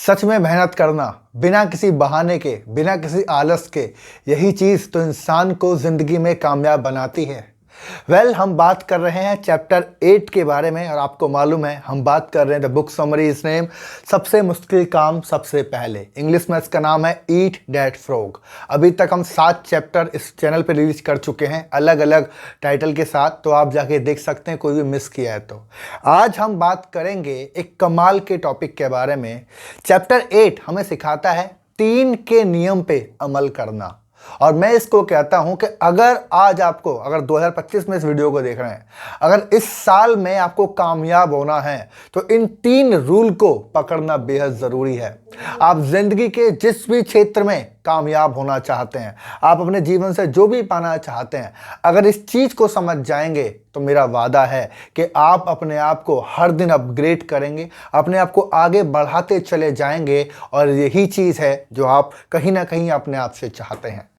सच में मेहनत करना बिना किसी बहाने के, बिना किसी आलस के, यही चीज़ तो इंसान को ज़िंदगी में कामयाब बनाती है। हम बात कर रहे हैं चैप्टर 8 के बारे में और आपको मालूम है हम बात कर रहे हैं the book summary is name सबसे मुश्किल काम सबसे पहले। इंग्लिश में इसका नाम है ईट दैट फ्रॉग। अभी तक हम 7 चैप्टर इस चैनल पे रिलीज कर चुके हैं अलग अलग टाइटल के साथ, तो आप जाके देख सकते हैं कोई भी मिस किया है तो। आज हम बात करेंगे एक कमाल के टॉपिक के बारे में। चैप्टर 8 हमें सिखाता है 3 के नियम पे अमल करना। और मैं इसको कहता हूं कि अगर 2025 में इस वीडियो को देख रहे हैं, अगर इस साल में आपको कामयाब होना है तो इन 3 रूल को पकड़ना बेहद जरूरी है। आप जिंदगी के जिस भी क्षेत्र में कामयाब होना चाहते हैं, आप अपने जीवन से जो भी पाना चाहते हैं, अगर इस चीज को समझ जाएंगे तो मेरा वादा है कि आप अपने आप को हर दिन अपग्रेड करेंगे, अपने आप को आगे बढ़ाते चले जाएंगे। और यही चीज है जो आप कहीं ना कहीं अपने आप से चाहते हैं।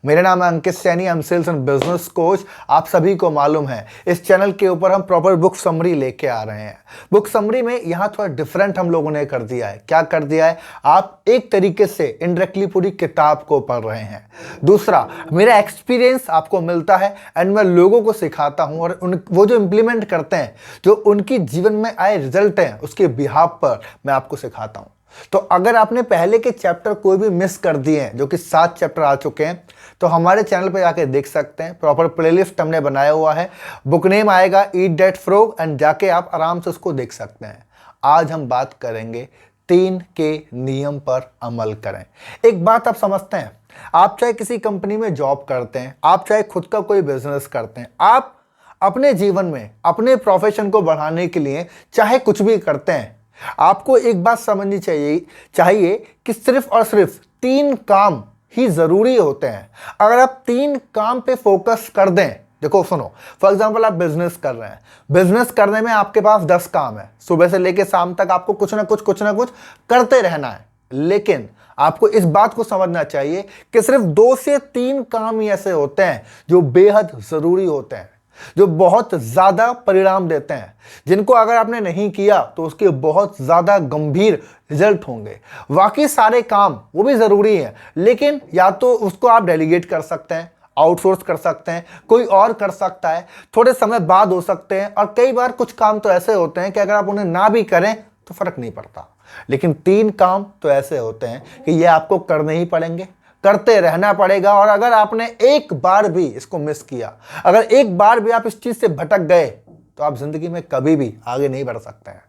मेरा नाम है Ankit Saini, I am sales and business coach. आप सभी को मालूम है इस चैनल के ऊपर हम प्रॉपर बुक समरी लेके आ रहे हैं। बुक समरी में यहाँ थोड़ा डिफरेंट हम लोगों ने कर दिया है। क्या कर दिया है? आप एक तरीके से इनडायरेक्टली पूरी किताब को पढ़ रहे हैं। दूसरा, मेरा एक्सपीरियंस आपको मिलता है एंड मैं लोगों को सिखाता हूँ और वो जो इम्प्लीमेंट करते हैं, जो उनकी जीवन में आए रिजल्ट हैं, उसके बिहाफ पर मैं आपको सिखाता हूँ। तो अगर आपने पहले के चैप्टर कोई भी मिस कर दिए हैं, जो कि 7 चैप्टर आ चुके हैं, तो हमारे चैनल पे जाके देख सकते हैं। प्रॉपर प्लेलिस्ट हमने बनाया हुआ है, बुक नेम आएगा ईट दैट फ्रॉग एंड जाके आप आराम से उसको देख सकते हैं। आज हम बात करेंगे 3 के नियम पर अमल करें। एक बात आप समझते हैं, आप चाहे किसी कंपनी में जॉब करते हैं, आप चाहे खुद का कोई बिजनेस करते हैं, आप अपने जीवन में अपने प्रोफेशन को बढ़ाने के लिए चाहे कुछ भी करते हैं, आपको एक बात समझनी चाहिए कि सिर्फ और सिर्फ 3 काम ही जरूरी होते हैं। अगर आप 3 काम पे फोकस कर दें, देखो सुनो, फॉर एग्जांपल आप बिजनेस कर रहे हैं, बिजनेस करने में आपके पास 10 काम है, सुबह से लेकर शाम तक आपको कुछ ना कुछ करते रहना है। लेकिन आपको इस बात को समझना चाहिए कि सिर्फ 2 से 3 काम ही ऐसे होते हैं जो बेहद जरूरी होते हैं, जो बहुत ज्यादा परिणाम देते हैं, जिनको अगर आपने नहीं किया तो उसके बहुत ज्यादा गंभीर रिजल्ट होंगे। बाकी सारे काम वो भी जरूरी हैं, लेकिन या तो उसको आप डेलीगेट कर सकते हैं, आउटसोर्स कर सकते हैं, कोई और कर सकता है, थोड़े समय बाद हो सकते हैं। और कई बार कुछ काम तो ऐसे होते हैं कि अगर आप उन्हें ना भी करें तो फर्क नहीं पड़ता। लेकिन 3 काम तो ऐसे होते हैं कि ये आपको करने ही पड़ेंगे, करते रहना पड़ेगा। और अगर आपने एक बार भी इसको मिस किया, अगर एक बार भी आप इस चीज से भटक गए, तो आप जिंदगी में कभी भी आगे नहीं बढ़ सकते हैं।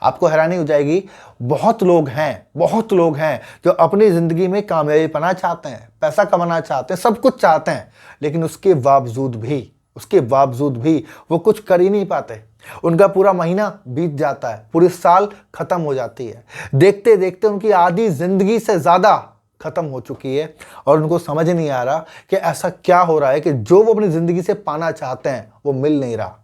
आपको हैरानी हो जाएगी, बहुत लोग हैं जो अपनी जिंदगी में कामयाबी पाना चाहते हैं, पैसा कमाना चाहते हैं, सब कुछ चाहते हैं, लेकिन उसके बावजूद भी वो कुछ कर ही नहीं पाते। उनका पूरा महीना बीत जाता है, पूरी साल खत्म हो जाती है, देखते देखते उनकी आधी जिंदगी से ज्यादा खत्म हो चुकी है। और उनको समझ नहीं आ रहा कि ऐसा क्या हो रहा है कि जो वो अपनी जिंदगी से पाना चाहते हैं वो मिल नहीं रहा।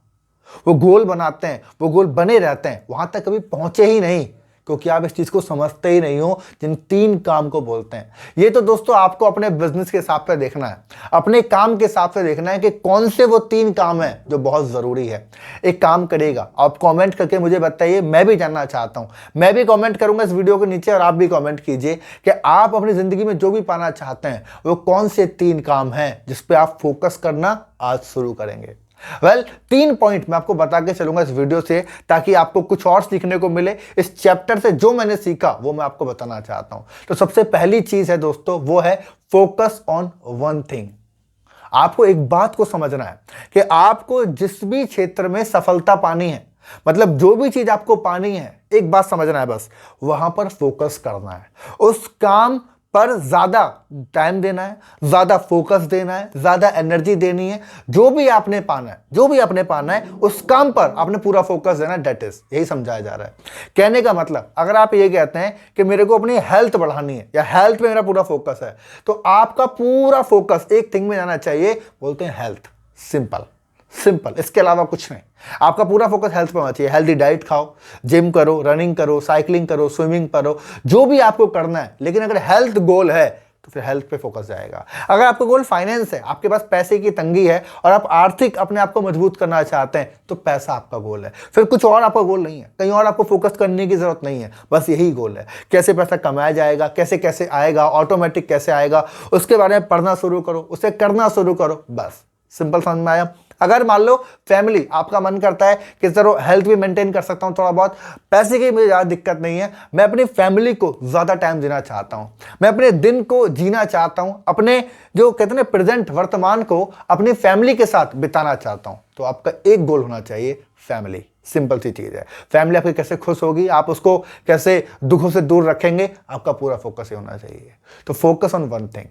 वो गोल बनाते हैं, वो गोल बने रहते हैं, वहां तक कभी पहुंचे ही नहीं, क्योंकि आप इस चीज को समझते ही नहीं हो जिन 3 काम को बोलते हैं। ये तो दोस्तों आपको अपने बिजनेस के हिसाब से देखना है, अपने काम के हिसाब से देखना है कि कौन से वो 3 काम हैं जो बहुत जरूरी है। एक काम करिएगा, आप कमेंट करके मुझे बताइए, मैं भी जानना चाहता हूं। मैं भी कमेंट करूंगा इस वीडियो के नीचे और आप भी कमेंट कीजिए कि आप अपनी जिंदगी में जो भी पाना चाहते हैं वो कौन से 3 काम हैं जिसपे आप फोकस करना आज शुरू करेंगे। 3 पॉइंट मैं आपको बता के चलूंगा इस वीडियो से, ताकि आपको कुछ और सीखने को मिले। इस चैप्टर से जो मैंने सीखा वो मैं आपको बताना चाहता हूं। तो सबसे पहली चीज है दोस्तों, वो है फोकस ऑन वन थिंग। आपको एक बात को समझना है कि आपको जिस भी क्षेत्र में सफलता पानी है, मतलब जो भी चीज आपको पानी है, एक बात समझना है, बस वहां पर फोकस करना है। उस काम पर ज्यादा टाइम देना है, ज्यादा फोकस देना है, ज्यादा एनर्जी देनी है। जो भी आपने पाना है उस काम पर आपने पूरा फोकस देना है। दैट इज, यही समझाया जा रहा है। कहने का मतलब, अगर आप ये कहते हैं कि मेरे को अपनी हेल्थ बढ़ानी है या हेल्थ पे मेरा पूरा फोकस है, तो आपका पूरा फोकस एक थिंग में जाना चाहिए, बोलते हैं हेल्थ। सिंपल, इसके अलावा कुछ नहीं। आपका पूरा फोकस हेल्थ पे होना चाहिए। हेल्दी डाइट खाओ, जिम करो, रनिंग करो, साइकिलिंग करो, स्विमिंग करो, जो भी आपको करना है। लेकिन अगर हेल्थ गोल है तो फिर हेल्थ पे फोकस जाएगा। अगर आपका गोल फाइनेंस है, आपके पास पैसे की तंगी है और आप आर्थिक अपने आप को मजबूत करना चाहते हैं, तो पैसा आपका गोल है, फिर कुछ और आपका गोल नहीं है, कहीं और आपको फोकस करने की जरूरत नहीं है, बस यही गोल है। कैसे पैसा कमाया जाएगा, कैसे कैसे आएगा, ऑटोमेटिक कैसे आएगा, उसके बारे में पढ़ना शुरू करो, उसे करना शुरू करो, बस सिंपल समझ में आया। अगर मान लो फैमिली, आपका मन करता है कि चलो हेल्थ भी मेंटेन कर सकता हूं थोड़ा बहुत, पैसे की मुझे ज़्यादा दिक्कत नहीं है, मैं अपनी फैमिली को ज़्यादा टाइम देना चाहता हूं, मैं अपने दिन को जीना चाहता हूं, अपने जो कहते हैं ना प्रेजेंट, वर्तमान को अपनी फैमिली के साथ बिताना चाहता हूं, तो आपका एक गोल होना चाहिए फैमिली। सिंपल सी चीज़ है, फैमिली आपकी कैसे खुश होगी, आप उसको कैसे दुखों से दूर रखेंगे, आपका पूरा फोकस ये होना चाहिए। तो फोकस ऑन वन थिंग।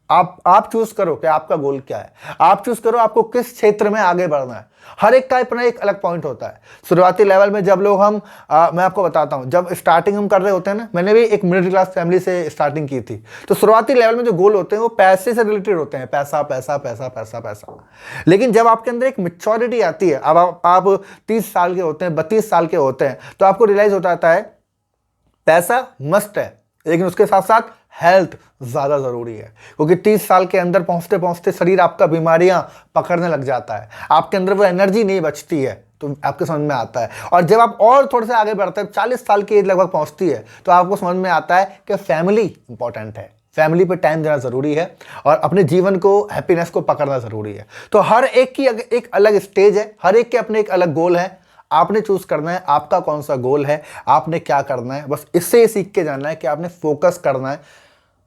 आप चूज करो कि आपका गोल क्या है, आप चूज करो आपको किस क्षेत्र में आगे बढ़ना है। हर एक का अपना एक अलग पॉइंट होता है। शुरुआती लेवल में जब लोग मैं आपको बताता हूं, जब स्टार्टिंग हम कर रहे होते हैं ना, मैंने भी एक मिडिल क्लास फैमिली से स्टार्टिंग की थी, तो शुरुआती लेवल में जो गोल होते हैं वो पैसे से रिलेटेड होते हैं, पैसा पैसा पैसा पैसा पैसा। लेकिन जब आपके अंदर एक मैच्योरिटी आती है, अब आप 30 साल के होते हैं, 32 साल के होते हैं, तो आपको रियलाइज होता आता है पैसा मस्ट है, लेकिन उसके साथ साथ हेल्थ ज्यादा जरूरी है, क्योंकि 30 साल के अंदर पहुंचते पहुंचते शरीर आपका बीमारियां पकड़ने लग जाता है, आपके अंदर वो एनर्जी नहीं बचती है, तो आपके समझ में आता है। और जब आप और थोड़े से आगे बढ़ते हैं, 40 साल की एज लगभग पहुंचती है, तो आपको समझ में आता है कि फैमिली इंपॉर्टेंट है, फैमिली पे टाइम देना जरूरी है, और अपने जीवन को, हैप्पीनेस को पकड़ना जरूरी है। तो हर एक की एक अलग स्टेज है, हर एक के अपने एक अलग गोल है। आपने चूज करना है आपका कौन सा गोल है, आपने क्या करना है, बस इससे सीख के जाना है कि आपने फोकस करना है।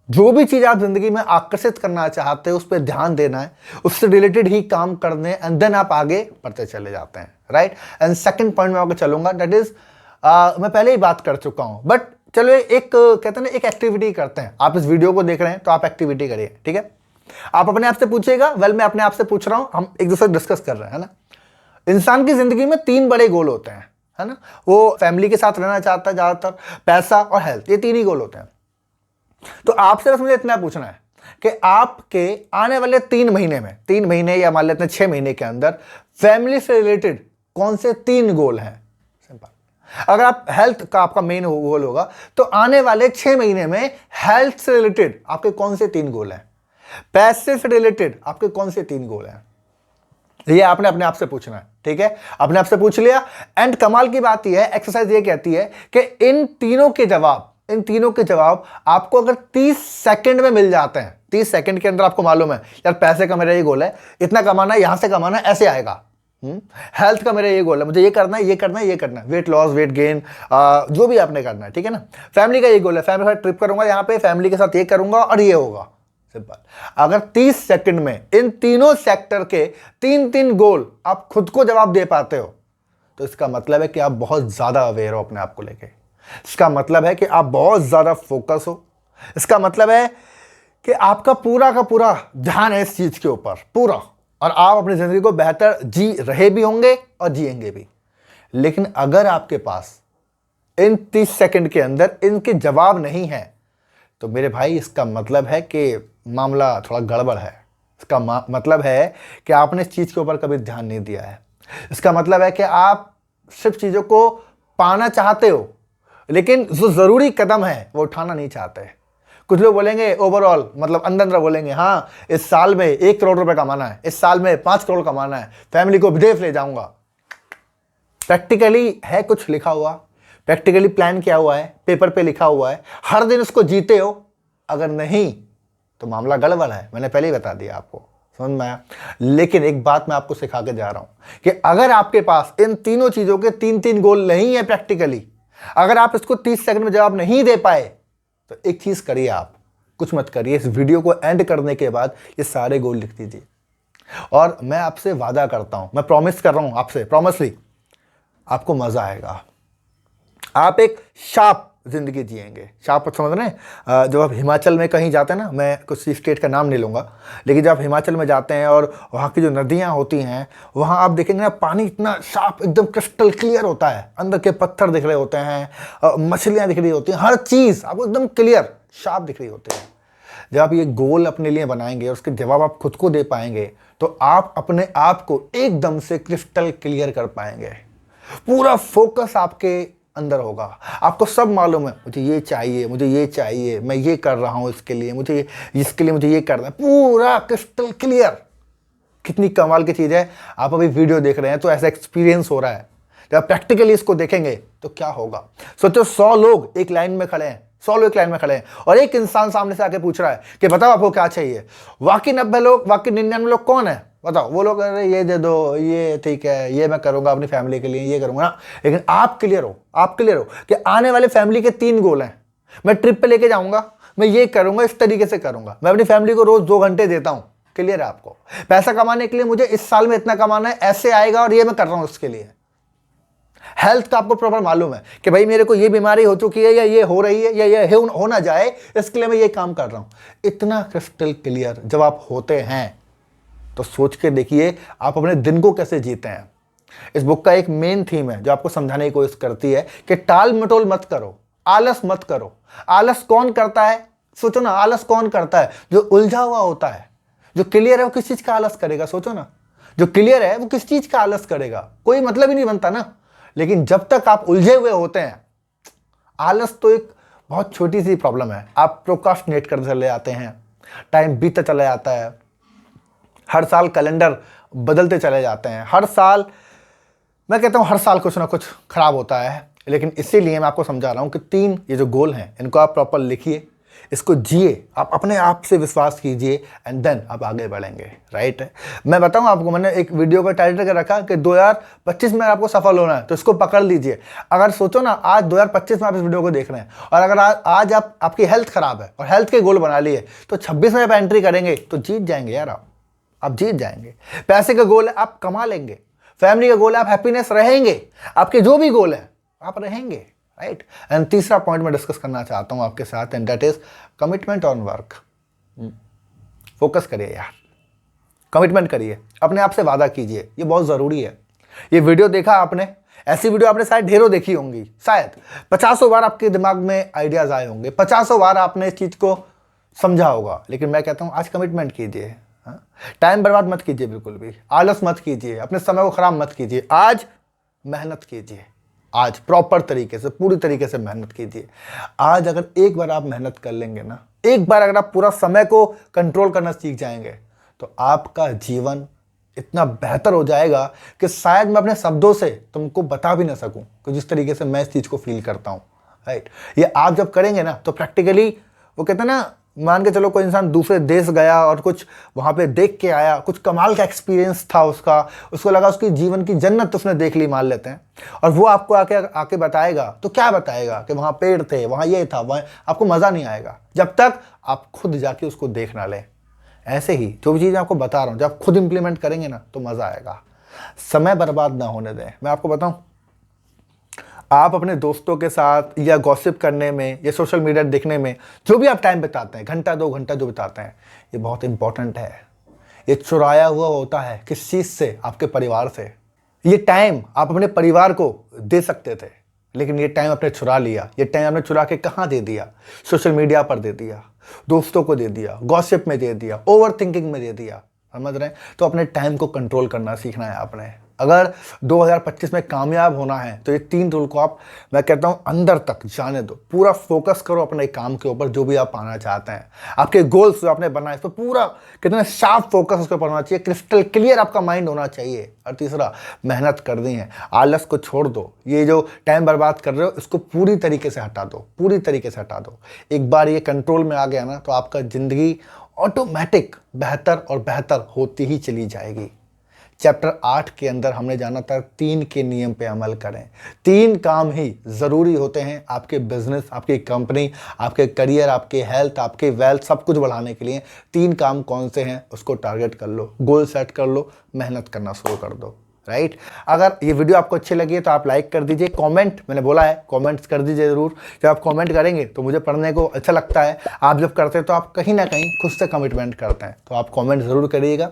जो भी चीज आप जिंदगी में आकर्षित करना चाहते हैं उस पर ध्यान देना है, उससे रिलेटेड ही काम करने हैं, एंड देन आप आगे बढ़ते चले जाते हैं, राइट। एंड सेकंड पॉइंट में आगे चलूंगा, दैट इज मैं पहले ही बात कर चुका हूं, बट चलो एक कहते हैं ना एक एक्टिविटी करते हैं। आप इस वीडियो को देख रहे हैं तो आप एक्टिविटी करिए, ठीक है। आप अपने आप से पूछिएगा, वेल मैं अपने आप से पूछ रहा हूं, हम एक दूसरे डिस्कस कर रहे हैं, है ना। इंसान की जिंदगी में 3 बड़े गोल होते हैं, है ना। वो फैमिली के साथ रहना चाहता है ज्यादातर, पैसा और हेल्थ, ये 3 ही गोल होते हैं। तो आपसे बस मुझे इतना पूछना है कि आपके आने वाले 3 महीने में, 3 महीने या मान लेते हैं 6 महीने के अंदर, फैमिली से रिलेटेड कौन से 3 गोल हैं। सिंपल। अगर आप हेल्थ का आपका मेन गोल होगा, तो आने वाले 6 महीने में हेल्थ से रिलेटेड आपके कौन से 3 गोल हैं, पैसे से रिलेटेड आपके कौन से 3 गोल हैं, ये आपने अपने आप से पूछना है, ठीक है। अपने आप से पूछ लिया, एंड कमाल की बात यह है, एक्सरसाइज ये कहती है कि इन तीनों के जवाब आपको अगर 30 सेकंड में मिल जाते हैं, 30 सेकंड के अंदर आपको मालूम है यार पैसे का मेरा ये गोल है, इतना कमाना है, यहां से कमाना है, ऐसे आएगा। हेल्थ का मेरा ये गोल है, मुझे ये करना है, ये करना है, ये करना है, वेट लॉस, वेट गेन, जो भी आपने करना है, ठीक है ना। फैमिली का ये गोल है, फैमिली के साथ ट्रिप करूंगा, यहाँ पे फैमिली के साथ ये करूंगा और ये होगा। सिंपल। अगर 30 सेकंड में इन तीनों सेक्टर के 3-3 गोल आप खुद को जवाब दे पाते हो, तो इसका मतलब है कि आप बहुत ज्यादा अवेयर हो अपने आप को लेके, इसका मतलब है कि आप बहुत ज्यादा फोकस हो, इसका मतलब है कि आपका पूरा का पूरा ध्यान है इस चीज के ऊपर पूरा, और आप अपनी जिंदगी को बेहतर जी रहे भी होंगे और जिएंगे भी। लेकिन अगर आपके पास इन 30 सेकंड के अंदर इनके जवाब नहीं है, तो मेरे भाई इसका मतलब है कि मामला थोड़ा गड़बड़ है। इसका मतलब है कि आपने इस चीज के ऊपर कभी ध्यान नहीं दिया है। इसका मतलब है कि आप सिर्फ चीजों को पाना चाहते हो, लेकिन जो जरूरी कदम है वो उठाना नहीं चाहते। कुछ लोग बोलेंगे ओवरऑल, मतलब अंदर अंदर बोलेंगे हाँ इस साल में 1 करोड़ रुपए कमाना है, इस साल में 5 करोड़ कमाना है, फैमिली को विदेश ले जाऊंगा। प्रैक्टिकली है कुछ लिखा हुआ, प्रैक्टिकली प्लान किया हुआ है, पेपर पे लिखा हुआ है, हर दिन उसको जीते हो? अगर नहीं तो मामला गड़बड़ है, मैंने पहले ही बता दिया आपको, समझ में आया। लेकिन एक बात मैं आपको सिखा के जा रहा हूं कि अगर आपके पास इन तीनों चीजों के 3-3 गोल नहीं है प्रैक्टिकली, अगर आप इसको 30 सेकंड में जवाब नहीं दे पाए, तो एक चीज करिए, आप कुछ मत करिए, इस वीडियो को एंड करने के बाद ये सारे गोल लिख दीजिए, और मैं आपसे वादा करता हूं, मैं प्रॉमिस कर रहा हूं आपसे, प्रॉमिसली आपको मजा आएगा। आप एक शार्प जिंदगी जिएंगे। शार्प समझ रहे हैं? जब आप हिमाचल में कहीं जाते हैं ना, मैं कुछ स्टेट का नाम नहीं लूँगा, लेकिन जब आप हिमाचल में जाते हैं और वहाँ की जो नदियाँ होती हैं, वहाँ आप देखेंगे ना पानी इतना शार्प, एकदम क्रिस्टल क्लियर होता है, अंदर के पत्थर दिख रहे होते हैं, मछलियाँ दिख रही होती हैं, हर चीज़ आपको एकदम क्लियर शार्प दिख रही होती है। जब आप ये गोल अपने लिए बनाएंगे और उसके जवाब आप खुद को दे पाएंगे, तो आप अपने आप को एकदम से क्रिस्टल क्लियर कर पाएंगे। पूरा फोकस आपके अंदर होगा। आपको सब मालूम है, मुझे ये चाहिए, मुझे ये चाहिए, मैं ये कर रहा हूँ इसके लिए, इसके लिए मुझे ये करना है, पूरा क्रिस्टल क्लियर। कितनी कमाल की चीज़ है। आप अभी वीडियो देख रहे हैं तो ऐसा एक्सपीरियंस हो रहा है। जब आप प्रैक्टिकली इसको देखेंगे तो क्या होगा। सोचो 100 लोग एक लाइन में खड़े हैं, 100 लोग एक लाइन में खड़े हैं और एक इंसान सामने से आके पूछ रहा है कि बताओ आपको क्या चाहिए। बाकी 90 लोग, बाकी 99 लोग कौन है बताओ। वो लोग अरे ये दे दो, ये ठीक है, ये मैं करूंगा अपनी फैमिली के लिए, ये करूंगा ना। लेकिन आप क्लियर हो, आप क्लियर हो कि आने वाले फैमिली के 3 गोल हैं। मैं ट्रिप पे लेके जाऊंगा, मैं ये करूंगा, इस तरीके से करूंगा, मैं अपनी फैमिली को रोज 2 घंटे देता हूं। क्लियर है आपको। पैसा कमाने के लिए मुझे इस साल में इतना कमाना है, ऐसे आएगा और ये मैं कर रहा हूं उसके लिए। हेल्थ का आपको प्रॉपर मालूम है कि भाई मेरे को ये बीमारी हो चुकी है या ये हो रही है या ये हो ना जाए, इसके लिए मैं ये काम कर रहा हूं। इतना क्रिस्टल क्लियर जब आप होते हैं तो सोच के देखिए आप अपने दिन को कैसे जीते हैं। इस बुक का एक मेन थीम है जो आपको समझाने की कोशिश करती है कि टाल मटोल मत करो, आलस मत करो। आलस कौन करता है? सोचो ना, आलस कौन करता है? जो उलझा हुआ होता है। जो क्लियर है वो किस चीज का आलस करेगा? सोचो ना, जो क्लियर है वो किस चीज का आलस करेगा? कोई मतलब ही नहीं बनता ना। लेकिन जब तक आप उलझे हुए होते हैं, आलस तो एक बहुत छोटी सी प्रॉब्लम है। आप प्रोक्रास्टिनेट करते चले जाते हैं, टाइम बीतता चला जाता है, हर साल कैलेंडर बदलते चले जाते हैं, हर साल, मैं कहता हूं हर साल कुछ ना कुछ खराब होता है। लेकिन इसीलिए मैं आपको समझा रहा हूं कि 3 ये जो गोल हैं इनको आप प्रॉपर लिखिए, इसको जिए, आप अपने आप से विश्वास कीजिए एंड देन आप आगे बढ़ेंगे। राइट है। मैं बताऊं आपको, मैंने एक वीडियो का टाइटल कर रखा कि 2025 में आपको सफल होना है, तो इसको पकड़ लीजिए। अगर सोचो ना, आज 2025 में आप इस वीडियो को देख रहे हैं और अगर आज आपकी हेल्थ खराब है और हेल्थ के गोल बना लिए, तो 26 में आप एंट्री करेंगे तो जीत जाएंगे यार। आप जीत जाएंगे। पैसे का गोल है, आप कमा लेंगे। फैमिली का गोल है, आप हैप्पीनेस रहेंगे। आपके जो भी गोल है आप रहेंगे। राइट। एंड तीसरा पॉइंट मैं डिस्कस करना चाहता हूं आपके साथ, and that is commitment on work. Focus करिए यार, कमिटमेंट करिए, अपने आप से वादा कीजिए, ये बहुत जरूरी है। ये वीडियो देखा आपने, ऐसी वीडियो आपने शायद ढेरों देखी होंगी, शायद 50 बार आपके दिमाग में आइडियाज आए होंगे, 50 बार आपने इस चीज को समझा होगा। लेकिन मैं कहता हूं आज कमिटमेंट कीजिए। टाइम बर्बाद मत कीजिए, बिल्कुल भी आलस मत कीजिए, अपने समय को खराब मत कीजिए। आज मेहनत कीजिए, आज प्रॉपर तरीके से, पूरी तरीके से मेहनत कीजिए। आज अगर एक बार आप मेहनत कर लेंगे ना, एक बार अगर आप पूरा समय को कंट्रोल करना सीख जाएंगे, तो आपका जीवन इतना बेहतर हो जाएगा कि शायद मैं अपने शब्दों से तुमको बता भी ना सकूं कि जिस तरीके से मैं इस चीज को फील करता हूं। राइट। ये आप जब करेंगे ना तो प्रैक्टिकली, वो कहते हैं ना, मान के चलो कोई इंसान दूसरे देश गया और कुछ वहां पे देख के आया, कुछ कमाल का एक्सपीरियंस था उसका, उसको लगा उसकी जीवन की जन्नत उसने देख ली, मान लेते हैं, और वो आपको आके बताएगा, तो क्या बताएगा कि वहां पेड़ थे, वहां ये था, वहां, आपको मजा नहीं आएगा जब तक आप खुद जाके उसको देख ना लें। ऐसे ही जो भी चीज़ आपको बता रहा हूं, जब आप खुद इंप्लीमेंट करेंगे ना तो मजा आएगा। समय बर्बाद ना होने दें। मैं आपको बताऊं, आप अपने दोस्तों के साथ या गॉसिप करने में या सोशल मीडिया देखने में जो भी आप टाइम बिताते हैं, घंटा 2 घंटा जो बिताते हैं, ये बहुत इंपॉर्टेंट है। ये चुराया हुआ होता है किस चीज से? आपके परिवार से। ये टाइम आप अपने परिवार को दे सकते थे, लेकिन ये टाइम आपने चुरा लिया। ये टाइम आपने चुरा के कहाँ दे दिया? सोशल मीडिया पर दे दिया, दोस्तों को दे दिया, गॉसिप में दे दिया, ओवर थिंकिंग में दे दिया। समझ रहे हैं? तो अपने टाइम को कंट्रोल करना सीखना है आपने। अगर 2025 में कामयाब होना है तो ये 3 रूल को आप, मैं कहता हूं, अंदर तक जाने दो। पूरा फोकस करो अपने काम के ऊपर, जो भी आप पाना चाहते हैं। आपके गोल्स जो आपने बनाए, तो पूरा कितना शार्प फोकस उसके ऊपर होना चाहिए, क्रिस्टल क्लियर आपका माइंड होना चाहिए। और तीसरा, मेहनत करनी है, आलस को छोड़ दो। ये जो टाइम बर्बाद कर रहे हो इसको पूरी तरीके से हटा दो, पूरी तरीके से हटा दो। एक बार ये कंट्रोल में आ गया ना तो आपका जिंदगी ऑटोमेटिक बेहतर और बेहतर होती ही चली जाएगी। चैप्टर 8 के अंदर हमने जाना था 3 के नियम पे अमल करें। 3 काम ही जरूरी होते हैं आपके बिजनेस, आपकी कंपनी, आपके करियर, आपके हेल्थ, आपके वेल्थ, सब कुछ बढ़ाने के लिए। 3 काम कौन से हैं उसको टारगेट कर लो, गोल सेट कर लो, मेहनत करना शुरू कर दो। राइट। अगर ये वीडियो आपको अच्छी लगी है तो आप लाइक कर दीजिए, कमेंट, मैंने बोला है कमेंट्स कर दीजिए जरूर। जब आप कमेंट करेंगे तो मुझे पढ़ने को अच्छा लगता है। आप जब करते हैं तो आप कहीं ना कहीं खुद से कमिटमेंट करते हैं, तो आप कमेंट जरूर करिएगा।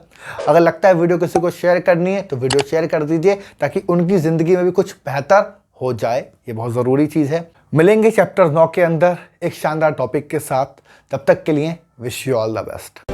अगर लगता है वीडियो किसी को शेयर करनी है तो वीडियो शेयर कर दीजिए, ताकि उनकी ज़िंदगी में भी कुछ बेहतर हो जाए। ये बहुत ज़रूरी चीज़ है। मिलेंगे चैप्टर 9 के अंदर एक शानदार टॉपिक के साथ। तब तक के लिए wish you all the best.